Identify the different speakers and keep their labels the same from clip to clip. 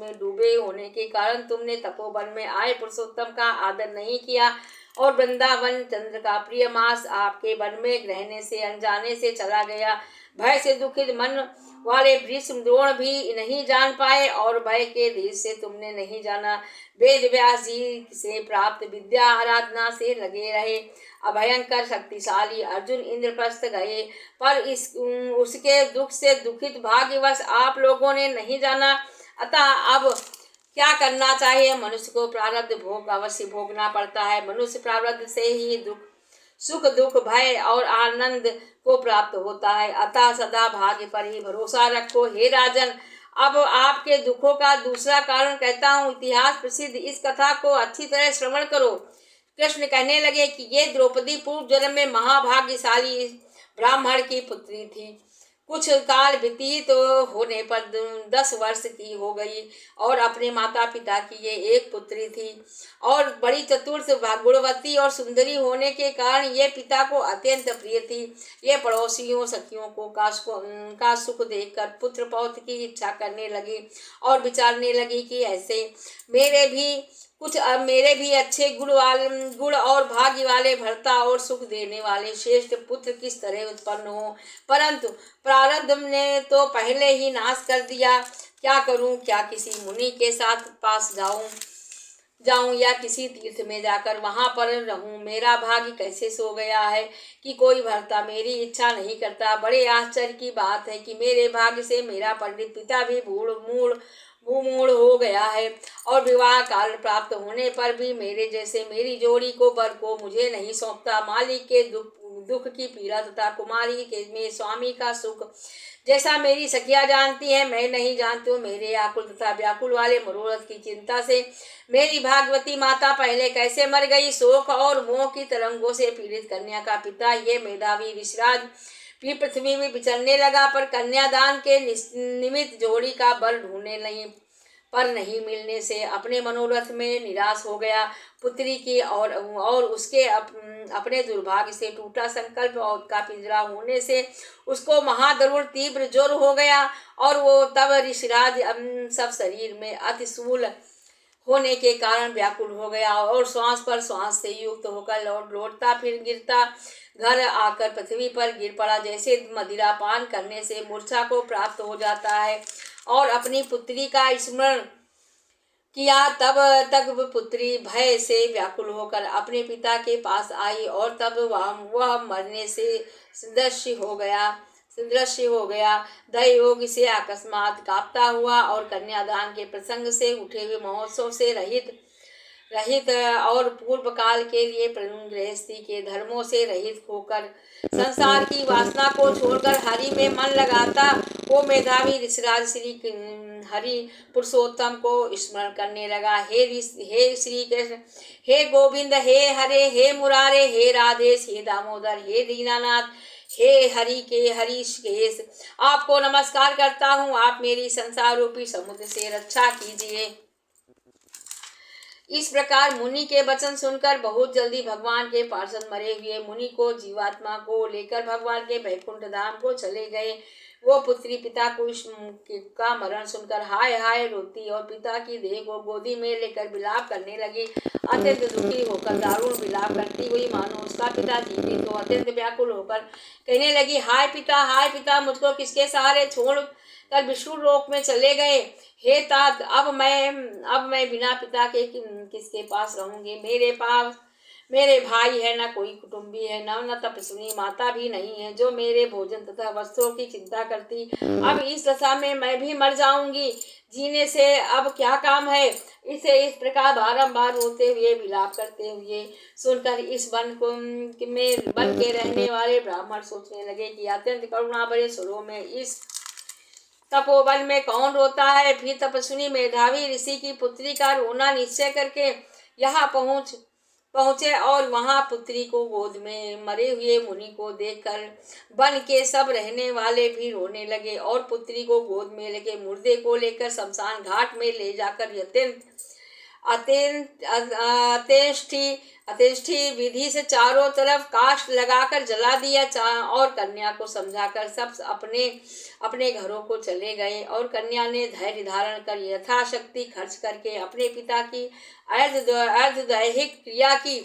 Speaker 1: में डूबे होने के कारण तुमने तपोवन में आए पुरुषोत्तम का आदर नहीं किया और वृंदावन चंद्र का प्रिय मास आपके वन में रहने से अनजाने से चला गया। भय से दुखित मन वाले भीष्म द्रोण भी नहीं जान पाए और भय के देश से तुमने नहीं जाना। वेद व्यास जी से प्राप्त विद्या आराधना से लगे रहे। अभयंकर शक्तिशाली अर्जुन इंद्रप्रस्थ गए, पर उसके दुख से दुखित भाग्यवश आप लोगों ने नहीं जाना। अतः अब क्या करना चाहिए? मनुष्य को प्रारब्ध भोग अवश्य भोगना पड़ता है। मनुष्य प्रारब्ध से ही सुख दुख भय और आनंद को प्राप्त होता है। अतः सदा भाग्य पर ही भरोसा रखो। हे राजन, अब आपके दुखों का दूसरा कारण कहता हूँ। इतिहास प्रसिद्ध इस कथा को अच्छी तरह श्रवण करो। कृष्ण कहने लगे कि ये द्रौपदी पूर्व जन्म में महाभाग्यशाली ब्राह्मण की पुत्री थी। कुछ काल व्यतीत होने पर 10 वर्ष की हो गई और अपने माता पिता की ये एक पुत्री थी और बड़ी चतुर गुणवती और सुंदरी होने के कारण ये पिता को अत्यंत प्रिय थी। ये पड़ोसियों सखियों को का सुख देखकर पुत्र पौत्र की इच्छा करने लगी और विचारने लगी कि ऐसे मेरे भी अच्छे गुण और भाग्य वाले भर्ता और सुख देने वाले श्रेष्ठ पुत्र किस तरह उत्पन्न हो, परंतु प्रारब्ध ने तो पहले ही नाश कर दिया। क्या करूं? क्या किसी मुनि के साथ पास जाऊं या किसी तीर्थ में जाकर वहां पर रहूं? मेरा भाग्य कैसे सो गया है कि कोई भर्ता मेरी इच्छा नहीं करता। बड़े आश्चर्य की बात है कि मेरे भाग्य से मेरा पंडित पिता भी मूढ़ हो गया है और विवाह काल प्राप्त होने पर भी मेरी जोड़ी को वर को मुझे नहीं सौंपता। मालिक के दुख की पीड़ा तथा कुमारी के में स्वामी का सुख जैसा मेरी सखियां जानती हैं मैं नहीं जानती हूँ। मेरे आकुल तथा व्याकुल वाले मनोरथ की चिंता से मेरी भागवती माता पहले कैसे मर गई। शोक और मोह की तरंगों से पीड़ित कन्या का पिता ये मेधावी ऋषिराज भी पृथ्वी में विचरने लगा, पर कन्यादान के निमित्त जोड़ी का बल ढूंढने नहीं मिलने से अपने मनोरथ में निराश हो गया। पुत्री की और उसके अपने दुर्भाग्य से टूटा संकल्प और का पिंजरा होने से उसको महादरुण तीव्र ज्वर हो गया और वो तब ऋषिराज सब शरीर में अतिशूल होने के कारण व्याकुल हो गया और श्वास पर श्वास से युक्त होकर लौटता फिर गिरता घर आकर पृथ्वी पर गिर पड़ा। जैसे मदिरा पान करने से मूर्छा को प्राप्त हो जाता है और अपनी पुत्री का स्मरण किया, तब तक पुत्री भय से व्याकुल होकर अपने पिता के पास आई और तब वह मरने से सदृश हो गया। दैवयोग से अकस्मात कांपता हुआ और कन्यादान के प्रसंग से उठे हुए महोत्सव से रहित और पूर्व काल के लिए गृहस्थी के धर्मों से रहित होकर संसार की वासना को छोड़कर हरि में मन लगाता वो मेधावी ऋषिराज श्री हरि पुरुषोत्तम को स्मरण करने लगा। हे श्री कृष्ण, हे गोविंद, हे हरे, हे मुरारे, हे राधेश, हे दामोदर, हे दीनानाथ, हे हरि के हरिकेश, आपको नमस्कार करता हूँ। आप मेरी संसार रूपी समुद्र से रक्षा कीजिए। इस प्रकार मुनि के वचन सुनकर बहुत जल्दी भगवान के पार्षद मरे हुए मुनि को जीवात्मा को लेकर भगवान के वैकुंठ धाम को चले गए। वो पुत्री पिता का मरण सुनकर हाय हाय रोती और पिता की देह को गोदी में लेकर विलाप करने लगी। अत्यंत दुखी होकर दारुण विलाप करती हुई मानो उसका पिता जीवित हो अत्यंत व्याकुल होकर कहने लगी, हाय पिता, मुझको किसके सहारे छोड़ कर विष्णु लोक में चले गए। हे तात, अब मैं बिना पिता के किसके पास रहूंगी? मेरे भाई है, न कोई कुटुंबी है, न तपस्विनी माता भी नहीं है जो मेरे भोजन तथा वस्त्रों की चिंता करती। अब इस दशा में मैं भी मर जाऊंगी, जीने से अब क्या काम है? इसे इस प्रकार बारंबार रोते हुए विलाप करते हुए सुनकर इस वन के रहने वाले ब्राह्मण सोचने लगे कि अत्यंत करुणा भरे स्वरों में इस तपोवन में कौन रोता है। फिर तपस्विनी मेधावी ऋषि की पुत्री का रोना निश्चय करके यहाँ पहुँचे और वहां पुत्री को गोद में मरे हुए मुनि को देखकर वन के सब रहने वाले भी रोने लगे और पुत्री को गोद में लेके मुर्दे को लेकर शमशान घाट में ले जाकर अतिष्ठी विधि से चारों तरफ काष्ठ लगाकर जला दिया और कन्या को समझाकर सब अपने अपने घरों को चले गए। और कन्या ने धैर्य धारण कर यथाशक्ति खर्च करके अपने पिता की अर्धदैहिक क्रिया की।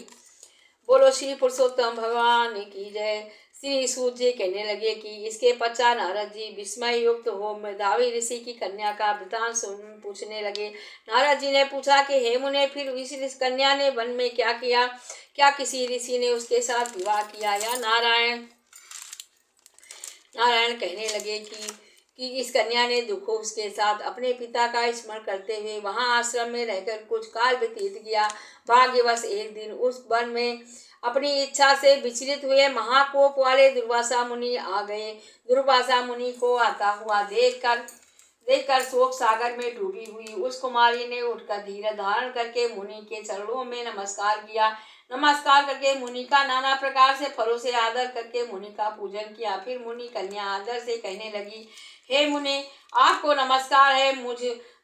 Speaker 1: बोलो श्री पुरुषोत्तम भगवान की जय। श्री सूत जी कहने लगे कि इसके पश्चात नारद जी विस्मय युक्त हो मेधावी ऋषि की कन्या का वृतांत पूछने लगे। नारद जी ने पूछा कि हे मुने, फिर इस कन्या ने वन में क्या किया? क्या किसी ऋषि ने उसके साथ विवाह किया? या नारायण कहने लगे कि इस कन्या ने दुखों उसके साथ अपने पिता का स्मरण करते हुए वहां आश्रम में रहकर कुछ काल व्यतीत किया। भाग्यवश एक दिन उस वन में अपनी इच्छा से विचलित हुए महाकोप वाले दुर्वासा मुनि आ गए। दुर्वासा मुनि को आता हुआ देखकर शोक सागर में डूबी हुई उस कुमारी ने उठकर धीरज धारण करके मुनि के चरणों में नमस्कार किया। नमस्कार करके मुनि का नाना प्रकार से फलों से आदर करके मुनि का पूजन किया। फिर मुनि कन्या आदर से कहने लगी, हे मुनि, आपको नमस्कार है। मुझ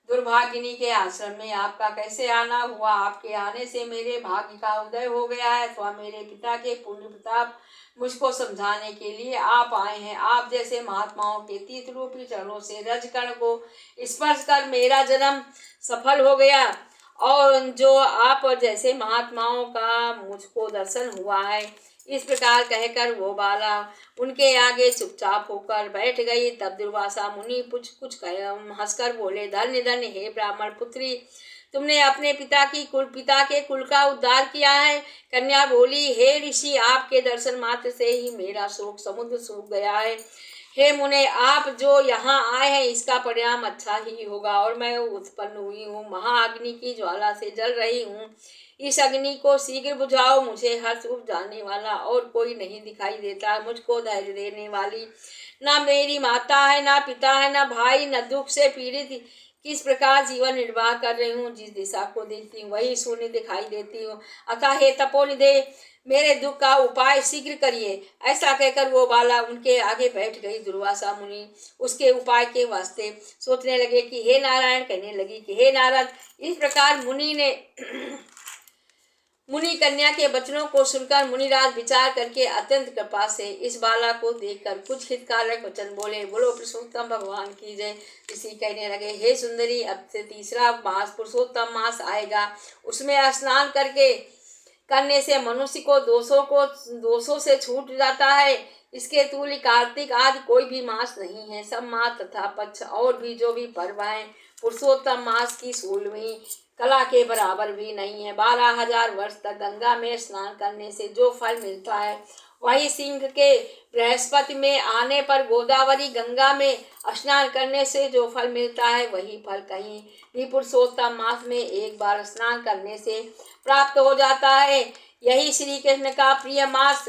Speaker 1: दुर्भागिनी के आश्रम में आपका कैसे आना हुआ? आपके आने से मेरे भाग्य का उदय हो गया है अथवा मेरे पिता के पुण्य प्रताप मुझको समझाने के लिए आप आए हैं। आप जैसे महात्माओं के तीर्थ रूपी चरणों से रजकण को स्पर्श कर मेरा जन्म सफल हो गया और जो आप जैसे महात्माओं का मुझको दर्शन हुआ है। इस प्रकार कहकर वो बाला उनके आगे चुपचाप होकर बैठ गई। तब दुर्वासा मुनि कुछ हंसकर बोले, धन्य धन्य हे ब्राह्मण पुत्री, तुमने अपने पिता के कुल का उद्धार किया है। कन्या बोली, हे ऋषि, आपके दर्शन मात्र से ही मेरा शोक समुद्र सूख गया है। हे मुने, आप जो यहाँ आए हैं इसका परिणाम अच्छा ही होगा और मैं उत्पन्न हुई हूँ महाअग्नि की ज्वाला से जल रही हूँ। इस अग्नि को शीघ्र बुझाओ। मुझे हर्ष उपजाने वाला और कोई नहीं दिखाई देता। मुझको धैर्य देने वाली ना मेरी माता है, ना पिता है, ना भाई, न दुख से पीड़ित किस प्रकार जीवन निर्वाह कर रही हूँ। जिस दिशा को देखती हूँ वही शून्य दिखाई देती हूँ। अतः हे तपोनिधे, मेरे दुख का उपाय शीघ्र करिए। ऐसा कहकर वो बाला उनके आगे बैठ गई। दुर्वासा मुनि उसके उपाय के वास्ते सोचने लगे कि हे नारायण, कहने लगी कि हे नारद। इस प्रकार मुनि कन्या के वचनों को सुनकर मुनिराज विचार करके अत्यंत कृपा से इस बाला को देखकर कुछ हितकारक वचन बोले। बोलो पुरुषोत्तम भगवान की जय। ऋषि कहने लगे, हे सुंदरी, अब से तीसरा मास पुरुषोत्तम मास आएगा। उसमें स्नान करने से मनुष्य को दोषों से छूट जाता है। इसके तुल्य कार्तिक आदि कोई भी मास नहीं है। सब मास तथा पक्ष और भी जो भी पर्व हैं पुरुषोत्तम मास की 16वीं कला के बराबर भी नहीं है। 12,000 वर्ष तक गंगा में स्नान करने से जो फल मिलता है वही सिंह के बृहस्पति में आने पर गोदावरी गंगा में स्नान करने से जो फल मिलता है वही फल कहीं भी पुरुषोत्तम मास में एक बार स्नान करने से प्राप्त हो जाता है। यही श्री कृष्ण का प्रिय मास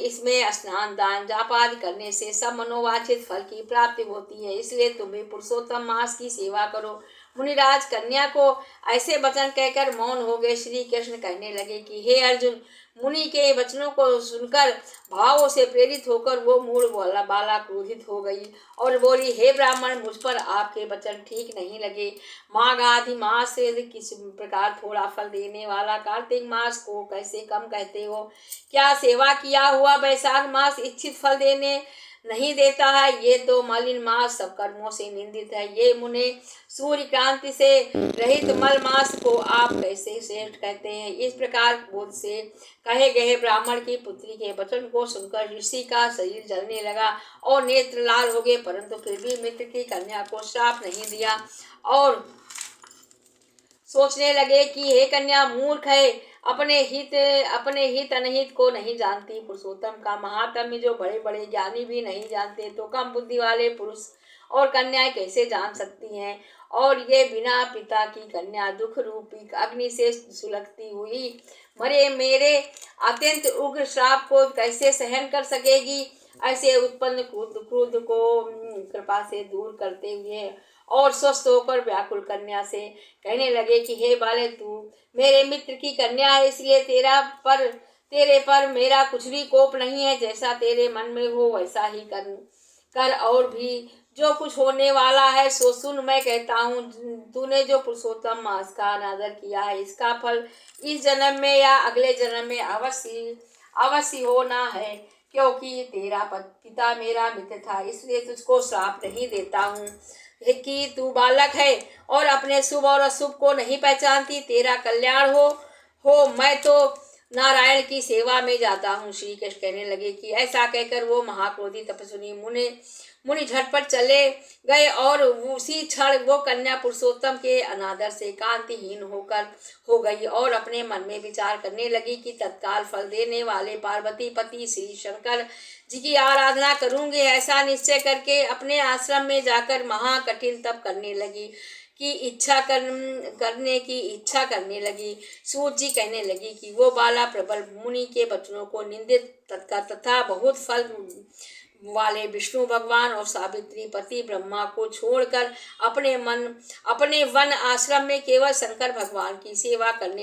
Speaker 1: इसमें स्नान दान जाप आदि करने से सब मनोवांछित फल की प्राप्ति होती है। इसलिए तुम भी पुरुषोत्तम मास की सेवा करो। मुनिराज कन्या को ऐसे वचन कहकर मौन हो गए। श्री कृष्ण कहने लगे कि हे अर्जुन, मुनि के वचनों को सुनकर भावों से प्रेरित होकर वो मूढ़ बाला क्रोधित हो गई और बोली, हे ब्राह्मण, मुझ पर आपके वचन ठीक नहीं लगे। माघ आदि मास से किस प्रकार थोड़ा फल देने वाला कार्तिक मास को कैसे कम कहते हो? क्या सेवा किया हुआ वैशाख मास इच्छित फल देने नहीं देता है? ये तो मलिन मास सब कर्मों से निंदित है। ये मुने सूर्य क्रांति से रहित मल मास को आप कैसे श्रेष्ठ कहते हैं? इस प्रकार बोध से कहे गए ब्राह्मण की पुत्री के वचन को सुनकर ऋषि का शरीर जलने लगा और नेत्र लाल हो गए, परंतु फिर भी मित्र की कन्या को श्राप नहीं दिया और सोचने लगे कि हे कन्या मूर्ख है, अपने हित अनहित को नहीं जानती। पुरुषोत्तम का महात्म्य जो बड़े बड़े ज्ञानी भी नहीं जानते तो कम बुद्धि वाले पुरुष और कन्याएं कैसे जान सकती हैं? और ये बिना पिता की कन्या दुख रूपी अग्नि से सुलगती हुई मरे मेरे अत्यंत उग्र श्राप को कैसे सहन कर सकेगी? ऐसे उत्पन्न क्रोध को कृपा से दूर करते हुए और स्वस्थ होकर व्याकुल कन्या से कहने लगे कि हे बाले, तू मेरे मित्र की कन्या है, इसलिए तेरे पर मेरा कुछ भी कोप नहीं है। जैसा तेरे मन में हो वैसा ही कर और भी जो कुछ होने वाला है सो सुन, मैं कहता हूँ तूने जो पुरुषोत्तम मास का अनादर किया है इसका फल इस जन्म में या अगले जन्म में अवश्य अवश्य होना है। क्योंकि तेरा पिता मेरा मित्र था, इसलिए तुझको श्राप नहीं देता हूँ कि तू बालक है और अपने शुभ और अशुभ को नहीं पहचानती। तेरा कल्याण हो मैं तो नारायण की सेवा में जाता हूँ। श्री कृष्ण कहने लगे कि ऐसा कहकर वो महाक्रोधी तपस्वी मुनि झटपट चले गए और उसी क्षण वो कन्या पुरुषोत्तम के अनादर से कांतिहीन हो गई और अपने मन में विचार करने लगी कि तत्काल फल देने वाले पार्वती पति श्री शंकर जी की आराधना करूंगी। ऐसा निश्चय करके अपने आश्रम में जाकर महाकठिन तप करने लगी करने की इच्छा करने लगी। सूत जी कहने लगी कि वो बाला प्रबल मुनि के वचनों को निंदित तथा बहुत फल वाले विष्णु भगवान और सावित्री पति ब्रह्मा को छोड़कर अपने वन आश्रम में केवल शंकर भगवान की सेवा करने